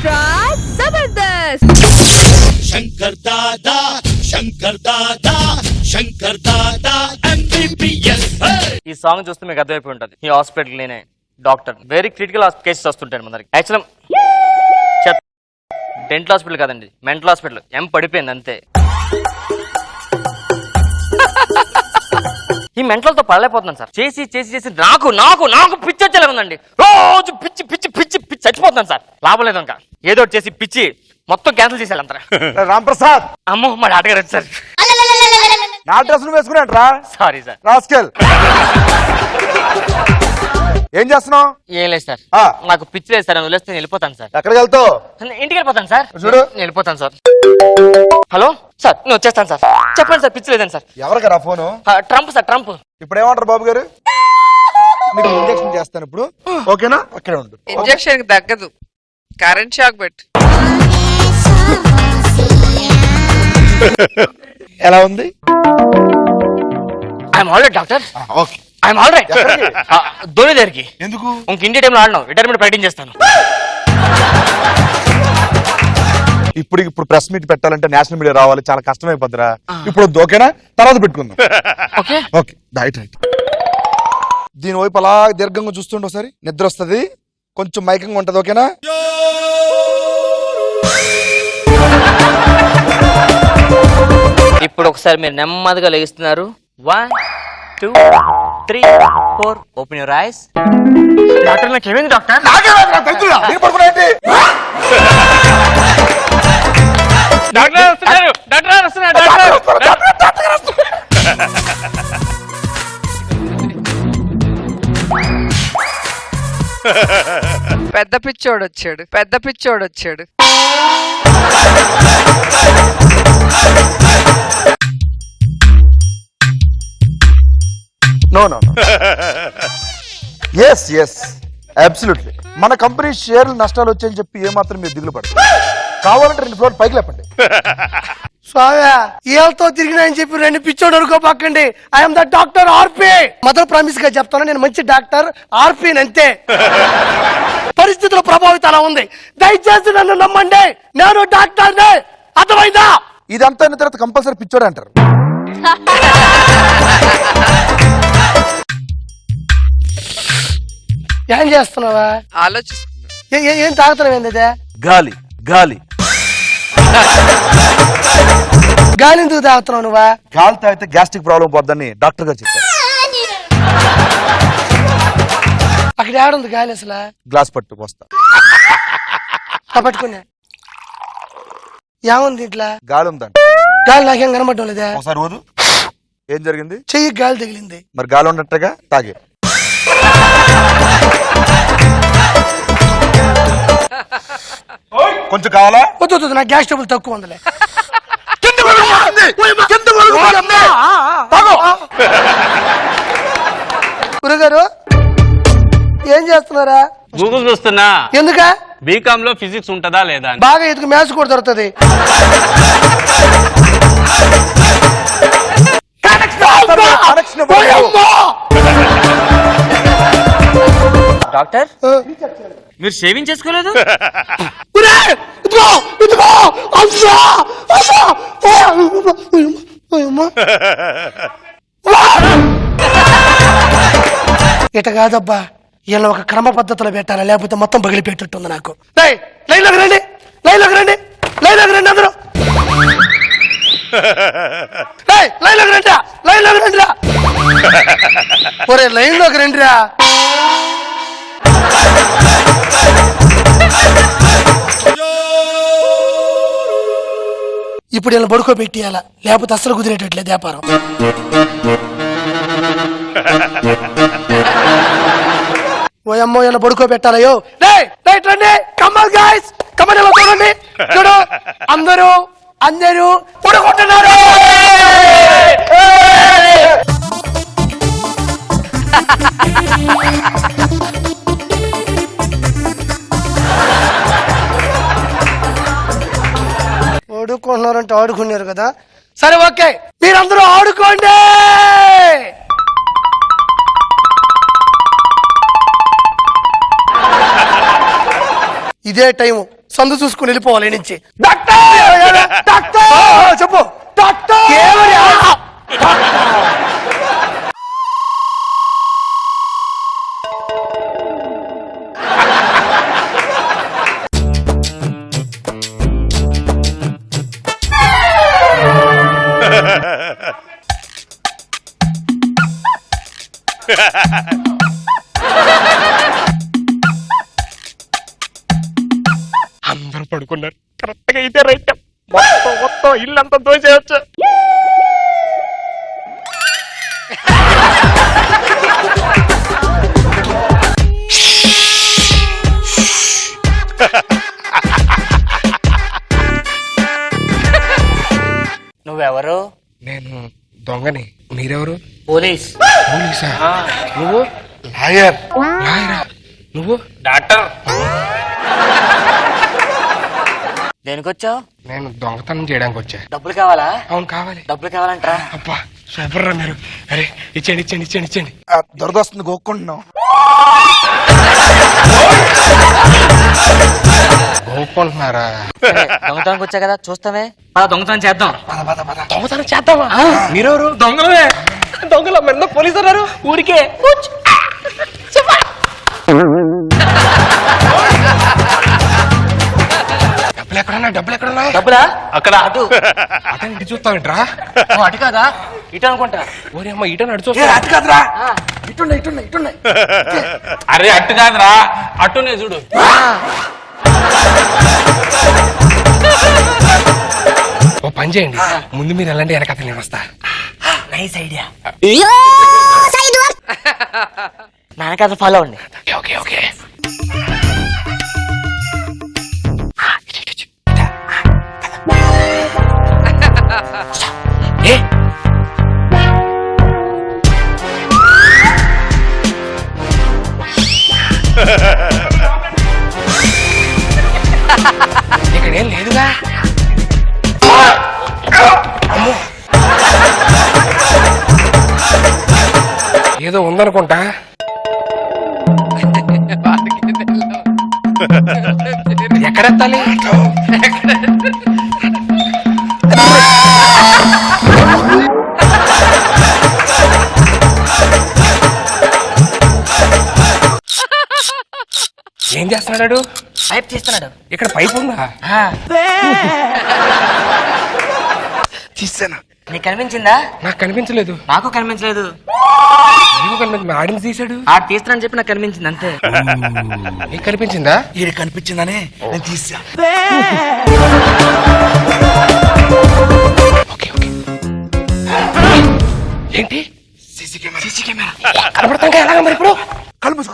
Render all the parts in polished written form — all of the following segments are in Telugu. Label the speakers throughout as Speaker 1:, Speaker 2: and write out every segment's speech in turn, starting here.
Speaker 1: ఎక్స్ట్రా జబర్దస్త్.
Speaker 2: శంకర్ దాదా శంకర్ దాదా శంకర్ దాదా MBBS.
Speaker 3: ఈ సాంగ్ చూస్తే మీకు అర్థమైపోయి ఉంటుంది. ఈ హాస్పిటల్ నేనే డాక్టర్. వెరీ క్రిటికల్ కేసెస్ వస్తుంటాయి మనకి. యాక్చువల్ డెంటల్ హాస్పిటల్ కాదండి, మెంటల్ హాస్పిటల్. పడిపోయింది అంతే. ఈ మెంటల్తో పడలేకపోతున్నాను సార్. చేసి చేసి చేసి నాకు నాకు నాకు పిచ్చి వచ్చేలా ఉందండి. రోజు పిచ్చి పిచ్చి పిచ్చి పిచ్చి చచ్చిపోతున్నాను సార్. లాభం లేదు ఇంకా. ఏదో ఒకటి చేసి పిచ్చి మొత్తం క్యాన్సిల్ చేసేయాలి అంటారా.
Speaker 4: రాంప్రసాద్,
Speaker 3: అమ్మో మా డాక్టర్ గారు సార్.
Speaker 4: నా డ్రెస్ వేసుకున్నాట్రా.
Speaker 3: Sorry sir.
Speaker 4: రాస్కెల్, ఏం చేస్తున్నావు?
Speaker 3: ఏం లేదు సార్, నాకు పిచ్చి లేదు సార్. వదిలేస్తే నేను వెళ్ళిపోతాను సార్.
Speaker 4: ఎక్కడికి వెళ్తావు?
Speaker 3: ఇంటికి వెళ్ళిపోతాను సార్.
Speaker 4: చూడు,
Speaker 3: నేను వెళ్ళిపోతాను సార్. హలో సార్, నేను వచ్చేస్తాను సార్. చెప్పండి సార్, పిచ్చి లేదండి సార్.
Speaker 4: ఎవరికరా ఫోను?
Speaker 3: Trump sir, Trump.
Speaker 4: ఇప్పుడు ఏమంటారు బాబు గారు? మీకు ఇంజక్షన్ చేస్తాను ఇప్పుడు, ఓకేనా? అక్కడే ఉండు.
Speaker 5: ఇంజక్షన్ కి తగ్గదు, కరెంట్ షాక్ పెట్టు.
Speaker 4: ఎలా ఉంది?
Speaker 3: I'm all right doctor.
Speaker 4: Okay,
Speaker 3: I'm all right. Dhoni దగ్గరికి.
Speaker 4: ఎందుకు?
Speaker 3: ఇంక ఇండియా టైంలో ఆడను, రిటైర్మెంట్ ప్రకటించేస్తాను.
Speaker 4: ఇప్పుడు ప్రెస్ మీట్ పెట్టాలంటే నేషనల్ మీడియా రావాలి, చాలా కష్టమైపోద్దిరా. ఇప్పుడు ఓకేనా? తర్వాత పెట్టుకుందాం.
Speaker 3: Okay
Speaker 4: okay, right right. దీని వైపు అలా దీర్ఘంగా చూస్తుండే ఒకసారి నిద్ర వస్తుంది, కొంచెం మైకంగా ఉంటది, ఓకేనా?
Speaker 3: ఇప్పుడు ఒకసారి మీరు నెమ్మదిగా లెగిస్తున్నారు. 1 2 3 4. Open your eyes. డాక్టర్ నాకు ఏమైంది డాక్టర్? డాక్టర్ వస్తున్నారు, డాక్టర్ వస్తున్నారు, డాక్టర్.
Speaker 5: పెద్ద పిచ్చోడు వచ్చాడు, పెద్ద పిచ్చోడు వచ్చాడు.
Speaker 4: No no yes yes absolutely. మన కంపెనీ షేర్లు నష్టాలు వచ్చాయని చెప్పి ఏమాత్రం మీరు దిగులు పడదు. కావాలంటే 2 ఫ్లోర్ పైకి లేపండి.
Speaker 6: స్వామి, ఏళ్ళతో తిరిగినాయని చెప్పి 2 పిచ్చోడు అనుకోపాకండి. I'm the doctor RP. Mother promise గా చెప్తాను, నేను మంచి డాక్టర్ ఆర్పి అంతే. పరిస్థితుల ప్రభావితం అలా ఉంది, దయచేసి నన్ను నమ్మండి. నేను డాక్టర్, అర్థమైందా?
Speaker 4: ఇదంతా అయిన తర్వాత కంపల్సరీ పిచ్చోడు అంటారు.
Speaker 6: ఏం చేస్తున్నావా?
Speaker 5: ఆలోచిస్తున్నా.
Speaker 6: ఏం తాగుతున్నావు? ఏంది
Speaker 4: గాలి గాలి
Speaker 6: గాలి ఎందుకు తాగుతున్నావు నువ్వా?
Speaker 4: గాలి తాగితే గ్యాస్ట్రిక్ ప్రాబ్లం పోద్దని డాక్టర్ గారు చెప్పారు.
Speaker 6: అక్కడ ఏడుంది గాలి అసలు?
Speaker 4: గ్లాస్ పట్టు వస్తా.
Speaker 6: పట్టుకున్నా. ఏముంది ఇట్లా?
Speaker 4: గాలి ఉందంట.
Speaker 6: గాలి నాకేం కనబడడం లేదా?
Speaker 4: ఒకసారి ఊదు. ఏం జరిగింది?
Speaker 6: చెయ్యి గాలి తగిలింది.
Speaker 4: మరి గాలి ఉన్నట్టుగా తాగే. కొంచెం కావాలా?
Speaker 6: వద్దు, నా గ్యాస్ ట్రబుల్ తక్కువ ఉందిలే. గురుగారు ఏం చేస్తున్నారా?
Speaker 7: గూగుల్ చూస్తున్నా.
Speaker 6: ఎందుక?
Speaker 7: బీకామ్ లో ఫిజిక్స్ ఉంటదా లేదా?
Speaker 6: బాగా ఎదుగు మ్యాథ్స్ కూడా దొరుకుతుంది.
Speaker 3: డాక్టర్, మీరు షేవింగ్ చేసుకోలేదు? ఇట కాదబ్బా, ఇలా ఒక క్రమ పద్ధతిలో పెట్టాలి, లేకపోతే మొత్తం పగిలిపెట్టుంది నాకు. లైన్లోకి రండి, లైన్లోకి రండి, లైన్లోకి రండి అందరూ. లైన్లోకి రండిరా, లైన్లోకి రండిరా. ఒరే లైన్లోకి రండిరా. ఇప్పుడు ఇలా పడుకోబెట్టియాల, లేకపోతే అసలు కుదిరేటట్లేదు వ్యాపారం. ఓ అమ్మో, ఇలా పడుకోబెట్టాలయో. రండి, కమ్మల్ గైస్, కమ్మల్ ఇలా చూడండి. చూడు, అందరూ అందరూ పడుకుంటున్నారు. ఆడుకుంటున్నారంటే ఆడుకున్నారు కదా, సరే ఓకే, మీరందరూ ఆడుకోండి. ఇదే టైము
Speaker 6: సందు చూసుకుని వెళ్ళిపోవాలి ఈ నుంచి.
Speaker 4: చెప్పు
Speaker 6: ఏమని?
Speaker 3: అందరూ పడుకున్నారు. కరెక్ట్ గా అయితే రైట్. మొత్తం ఇల్లంతా దోచేయచ్చు.
Speaker 8: నువ్వెవరు?
Speaker 9: నేను దొంగని. మీరెవరు?
Speaker 8: పోలీస్.
Speaker 9: పోలీసా? నువ్వు?
Speaker 4: లాయర్.
Speaker 9: లాయరా? నువ్వు?
Speaker 8: డాక్టర్. దేనికొచ్చావు?
Speaker 9: నేను దొంగతనం చేయడానికి వచ్చా.
Speaker 8: డబ్బులు కావాలా?
Speaker 9: అవును కావాలి.
Speaker 8: డబ్బులు కావాలంటరా?
Speaker 9: అబ్బా సూపర్ రా మీరు. అరే ఇచ్చేయండి ఇచ్చేయండి ఇచ్చేయండి ఇచ్చేయండి.
Speaker 4: దొరదొస్తుంది గోక్కుంటున్నాం.
Speaker 9: గోక్కుంటున్నారా?
Speaker 8: దొంగతనానికి వచ్చా కదా, చూస్తామే. దొంగతనం చేద్దాం.
Speaker 9: దొంగతనం చేద్దామా?
Speaker 3: మీరెవరు? దొంగలమే. దొంగల మీద పోలీసు అన్నారు. ఊరికే
Speaker 9: డబ్బులు ఎక్కడున్నా? డబ్బులు ఎక్కడున్నా?
Speaker 8: డబ్బులా?
Speaker 3: అక్కడ
Speaker 8: అటు.
Speaker 9: అటని ఇటు చూస్తావేంట్రా?
Speaker 8: ఓ, అటు కాదా, ఇటు అనుకుంటా.
Speaker 9: ఓరి అమ్మ ఇటని అటు చూస్తా.
Speaker 4: అటు కాదురా,
Speaker 8: ఆ,
Speaker 4: ఇటున్నాయి.
Speaker 7: అరే అట్టు కాదురా, అట్టునే చూడు.
Speaker 9: ఓ పని చేయండి, ముందు మీరు ఎలాంటి వెనకత నేను వస్తా.
Speaker 8: Nice idea. నాన్నకథ ఫాలో అవ్వండి.
Speaker 9: Okay okay. ఇక్కడేం లేదుగా. ఏదో ఉందనుకుంటా. ఎక్కడెత్తాలి? ఏం చేస్తున్నాడు?
Speaker 8: పైప్ తీస్తున్నాడు.
Speaker 9: ఇక్కడ పైప్ ఉందా?
Speaker 8: ఆ,
Speaker 4: తీసాను.
Speaker 8: నీకు కనిపించిందా?
Speaker 9: నాకు కనిపించలేదు.
Speaker 8: నాకు కనిపించలేదు.
Speaker 9: నీకు కనిపించింది. ఆడిని తీసాడు.
Speaker 8: ఆ తీస్తున్నాను చెప్పి నాకు కనిపించింది అంతే.
Speaker 9: నీకు కనిపించిందా?
Speaker 4: ఇది కనిపించిందనే నేను తీసా.
Speaker 9: Okay okay. ఏంటి?
Speaker 4: CC camera.
Speaker 9: సీసీ కెమెరా కనబడతాం ఎలాగ మరి ఇప్పుడు?
Speaker 4: కళ్ళు మూసుకో.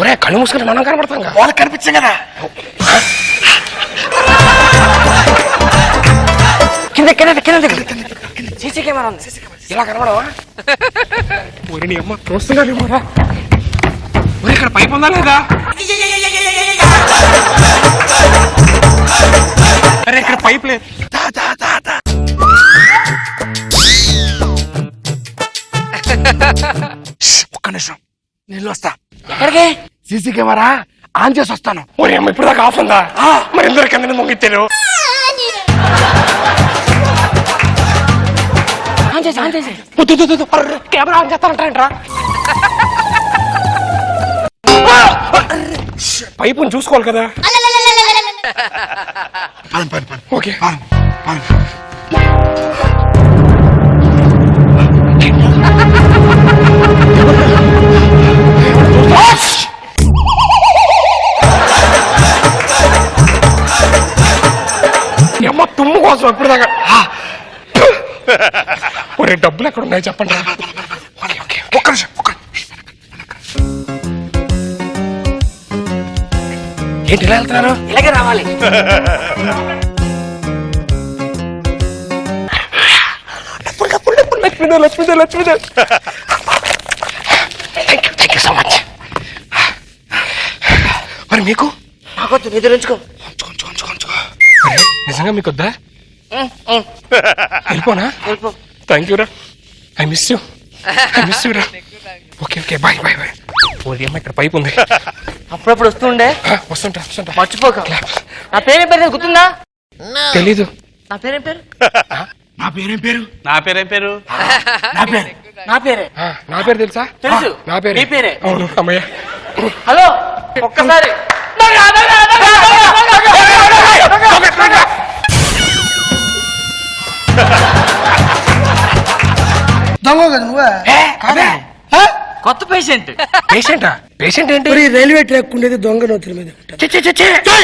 Speaker 9: ఒరే కళ్ళు మూసుకొని మనం కనబడతాం.
Speaker 4: వాళ్ళకి కనిపించాం కదా.
Speaker 8: సీసీ కెమెరా ఉంది.
Speaker 9: ఇలా కనబడవా? ఒరే నీ అమ్మ చూస్తున్నానేమోరా. ఒరే ఇక్కడ పైపు ఉందా లేదా? అరే ఇక్కడ పైప్ లేదు.
Speaker 4: ఒక్క నిమిషం నేను వస్తా.
Speaker 8: ఎక్కడికి?
Speaker 4: సీసీ కెమెరా ఆన్ చేసి వస్తాను.
Speaker 9: ఒరే అమ్మ ఇప్పుడు దాకా ఆఫ్ ఉందా? మరి ఎందుకు కింద మొంగిచ్చాను? Camera on చేస్తానంటారా? పైపుని చూసుకోవాలి కదా. ఓకే అమ్మ తుమ్ము కోసం ఎప్పుడు దాకా. ఒరే డబ్బులు ఎక్కడ ఉన్నాయి చెప్పండి.
Speaker 4: ఒక్క నిమిషం.
Speaker 9: ఏంటి ఇలా వెళ్తున్నారు?
Speaker 8: ఇలాగే రావాలి.
Speaker 9: Lakshmidevi thank you so much. మరి మీకు?
Speaker 8: నాకొద్దు, నిద్ర ఉంచుకో.
Speaker 9: నిజంగా మీకు వద్దా? వెళ్ళిపోనా?
Speaker 8: వెళ్ళిపో.
Speaker 9: థ్యాంక్ యూ రా. ఐ మిస్ యూ రా. Okay okay bye bye bye. ఓ అమ్మ ఇక్కడ పైపు ఉంది.
Speaker 3: అప్పుడప్పుడు వస్తుండే.
Speaker 9: వస్తుంటా వస్తుంటా.
Speaker 3: మర్చిపోక. నా పేరేం పేరు గుర్తుందా?
Speaker 9: తెలీదు.
Speaker 3: నా పేరేం పేరు?
Speaker 9: నా పేరేం పేరు?
Speaker 7: నా పేరేం పేరు?
Speaker 9: నా పేరు
Speaker 3: నా పేరే.
Speaker 9: నా పేరు తెలుసా?
Speaker 3: తెలుసు.
Speaker 9: నా పేరు.
Speaker 3: నీ పేరే.
Speaker 9: అవును అమ్మయ్య.
Speaker 3: హలో ఒక్కసారి.
Speaker 6: దొంగ కదా నువ్వే
Speaker 9: అదే
Speaker 6: ఆ?
Speaker 3: కొత్త పేషెంట్.
Speaker 9: పేషెంటా? పేషెంట్ ఏంటి?
Speaker 6: మరి రైల్వే ట్రాక్ ఉండేది దొంగ నోతుల మీద ఉంటుంది.
Speaker 9: ఛీ, ఛీ, ఛీ, ఛీ.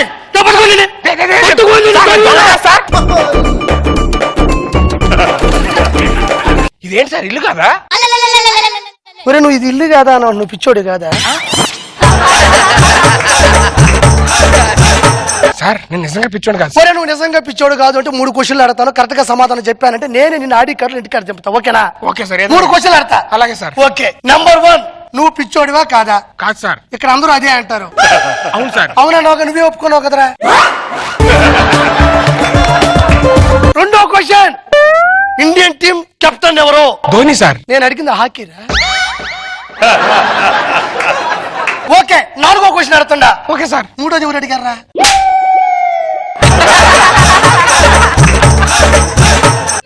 Speaker 9: ఇదేంటి సార్ ఇల్లు కాదా?
Speaker 6: ఒరే నువ్వు ఇది ఇల్లు కాదా అన్నావు, నువ్వు పిచ్చోడు కాదా?
Speaker 9: సార్ నేను నిజంగా పిచ్చోడు కాదు.
Speaker 6: ఒరే నువ్వు నిజంగా పిచ్చోడు కాదు అంటే 3 క్వశ్చన్లు అడతాను, కరెక్ట్ గా సమాధానం చెప్పానంటే నేను నిన్ను ఆడి కార్డులు ఇంటికి అడిగి చెప్తా. ఓకేనా?
Speaker 9: Okay sir.
Speaker 6: 3 క్వశ్చన్లు అడతా.
Speaker 9: అలాగే సార్.
Speaker 6: ఓకే. నంబర్ 1, నువ్వు పిచ్చోడివా కాదా?
Speaker 9: కాదు సార్.
Speaker 6: ఇక్కడ అందరూ అదే అంటారు.
Speaker 9: అవును సార్.
Speaker 6: అవునా? నువ్వే ఒప్పుకున్నావు కదరా. రెండో క్వశ్చన్, ఇండియన్ టీం కెప్టెన్ ఎవరు?
Speaker 9: ధోని సార్.
Speaker 6: నేను అడిగింది హాకీరా. ఓకే. 4వ క్వశ్చన్ అడుగుతుండా.
Speaker 9: Okay sir.
Speaker 6: 3వది ఎవరు అడిగారా?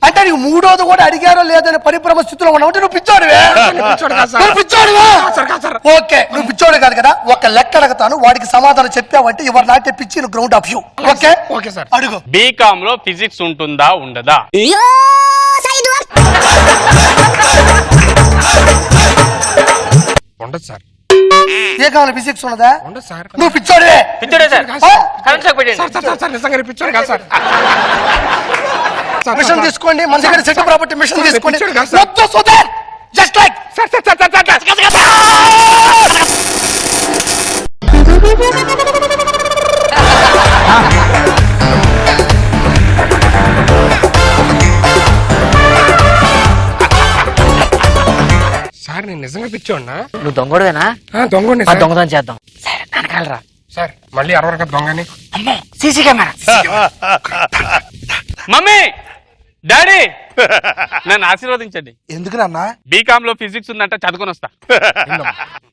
Speaker 6: అంటే నీకు 3వది కూడా అడిగారో లేదని పరిభ్రమ స్థితిలో ఉన్నావు అంటే నువ్వు పిచ్చోడివే.
Speaker 9: పిచ్చోడు కాదు సార్.
Speaker 6: నువ్వు పిచ్చోడివా?
Speaker 9: కాదు సార్.
Speaker 6: ఓకే, నువ్వు పిచ్చోడు కాదు కదా. ఒక లెక్క అడుగుతాను, వాడికి సమాధానం చెప్పావంటే ఎవరు నాటే పిచ్చి ground of you. Okay
Speaker 9: okay sir.
Speaker 6: అడుగు.
Speaker 7: బీకామ్ లో ఫిజిక్స్ ఉంటుందా ఉండదా?
Speaker 9: ఉండదు సార్.
Speaker 6: ఏ కావాలి? ఫిజిక్స్ ఉన్నదా?
Speaker 9: ఉండదు సార్.
Speaker 6: నువ్వు పిచ్చోడివే.
Speaker 3: పిచ్చోడే సార్.
Speaker 6: ఆ?
Speaker 3: కరెంట్ షాక్ పెట్టండి.
Speaker 9: సార్ సార్ సార్ నిజంగా పిచ్చోడు కాదు సార్.
Speaker 6: మిషన్ తీసుకోండి, మన దగ్గర సెట్ ప్రాపర్టీ మిషన్ తీసుకోండి.
Speaker 9: పిచ్చోడు కాదు సార్.
Speaker 6: వద్దు Sudheer, just like.
Speaker 9: Sir sir sir sir sir నేను నిజంగా పిచ్చోడినా?
Speaker 3: నువ్వు దొంగడువేనా?
Speaker 9: దొంగ
Speaker 3: ఆ దొంగతనం చేద్దాం. సరే వెనకాలరా.
Speaker 9: సార్ మళ్ళీ అరవరక దొంగని.
Speaker 3: అమ్మో సీసీ కెమెరా.
Speaker 7: మమ్మీ డాడీ నన్ను ఆశీర్వదించండి.
Speaker 4: ఎందుకు నాన్న?
Speaker 7: బీకామ్ లో ఫిజిక్స్ ఉందంట, చదువుకొని వస్తా.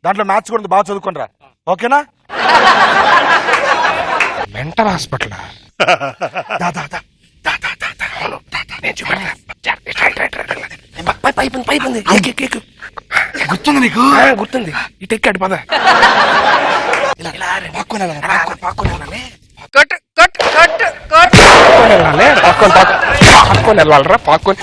Speaker 4: దాంట్లో మ్యాథ్స్ కూడా ఉంది, బాగా చదువుకోనరా. ఓకేనా?
Speaker 9: Mental hospital.
Speaker 6: గుర్తుంది నీకు?
Speaker 9: గుర్తుంది. ఇటు ఎక్కాడు పద.
Speaker 5: కొట్టు కొట్టు కొట్టు కొట్టు.
Speaker 9: వెళ్ళాలి పాక్కొని వెళ్ళాలరా పాక్కొని.